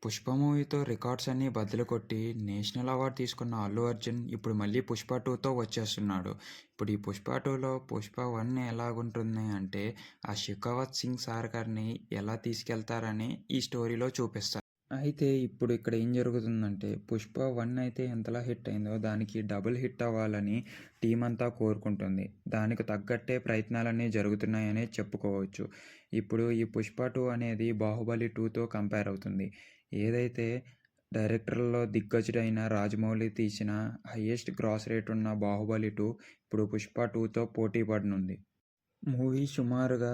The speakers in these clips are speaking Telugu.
'పుష్ప' మూవీతో రికార్డ్స్ అన్నీ బద్దలు కొట్టి నేషనల్ అవార్డ్ తీసుకున్న అల్లు అర్జున్ ఇప్పుడు మళ్ళీ 'పుష్ప 2'తో వచ్చేస్తున్నాడు. ఇప్పుడు ఈ 'పుష్ప 2'లో 'పుష్ప 1' ఎలాగుంటుంది అంటే ఆ 'షెకావత్ సింగ్ సార్' గారిని ఎలా తీసుకెళ్తారని ఈ స్టోరీలో చూపిస్తారు. అయితే ఇప్పుడు ఇక్కడ ఏం జరుగుతుందంటే 'పుష్ప 1' అయితే ఎంతలా హిట్ అయిందో దానికి డబుల్ హిట్ అవ్వాలని టీం అంతా కోరుకుంటుంది. దానికి తగ్గట్టే ప్రయత్నాలన్నీ జరుగుతున్నాయనే చెప్పుకోవచ్చు. ఇప్పుడు ఈ 'పుష్ప 2' అనేది 'బాహుబలి 2'తో కంపేర్ అవుతుంది. ఏదైతే డైరెక్టర్లలో దిగ్గజుడైన రాజమౌళి తీసిన హయ్యెస్ట్ గ్రాస్ రేట్ ఉన్న 'బాహుబలి 2' ఇప్పుడు 'పుష్ప 2'తో పోటీ పడనుంది. మూవీ సుమారుగా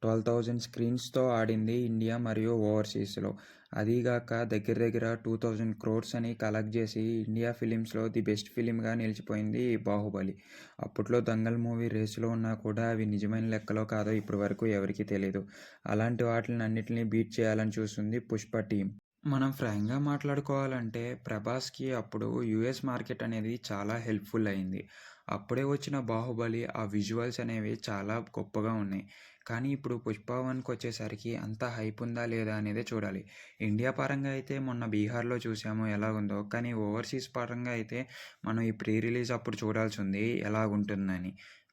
12,000 స్క్రీన్స్‌తో ఆడింది ఇండియా మరియు ఓవర్సీస్‌లో. అదీగాక దగ్గర దగ్గర 2,000 క్రోర్స్ అని కలెక్ట్ చేసి ఇండియా ఫిలిమ్స్‌లో ది బెస్ట్ ఫిలింగా నిలిచిపోయింది ఈ 'బాహుబలి'. అప్పట్లో 'దంగల్' మూవీ రేసులో ఉన్నా కూడా అవి నిజమైన లెక్కలో కాదో ఇప్పటి వరకు ఎవరికీ తెలీదు. అలాంటి వాటిలన్నిటిని బీట్ చేయాలని చూస్తుంది 'పుష్ప' టీమ్. మనం ఫ్రాంక్‌గా మాట్లాడుకోవాలంటే 'ప్రభాస్‌కి' అప్పుడు యూఎస్ మార్కెట్ అనేది చాలా హెల్ప్‌ఫుల్ అయింది. అప్పుడే వచ్చిన 'బాహుబలి' ఆ విజువల్స్ అనేవి చాలా గొప్పగా ఉన్నాయి. కానీ ఇప్పుడు 'పుష్ప 1'కొచ్చేసరికి అంత హైప్ ఉందా లేదా అనేదే చూడాలి. ఇండియా పరంగా అయితే మొన్న బీహార్‌లో చూసాము ఎలాగుందో. కానీ ఓవర్సీస్ పరంగా అయితే మనం ఈ ప్రీ రిలీజ్ అప్పుడు చూడాల్సుంది ఎలాగుంటుందని.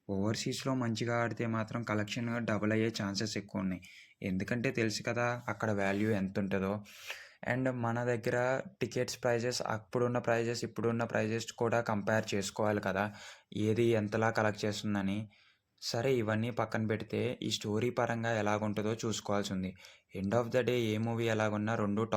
ఓవర్సీస్‌లో మంచిగా ఆడితే మాత్రం కలెక్షన్ డబుల్ అయ్యే ఛాన్సెస్ ఎక్కువున్నాయి. ఎందుకంటే తెలుసు కదా అక్కడ వాల్యూ ఎంతుంటదో. అండ్ మన దగ్గర టికెట్స్ ప్రైజెస్ అప్పుడున్న ప్రైజెస్, ఇప్పుడున్న ప్రైజెస్ కూడా కంపేర్ చేసుకోవాలి కదా! ఏది ఎంతలా కలెక్ట్ చేస్తుందని. సరే ఇవన్నీ పక్కన పెడితే ఈ స్టోరీ పరంగా ఎలాగుంటదో చూసుకోవాల్సుంది. End of the day a movie ఎలాగున్నా 2 టాలీవుడ్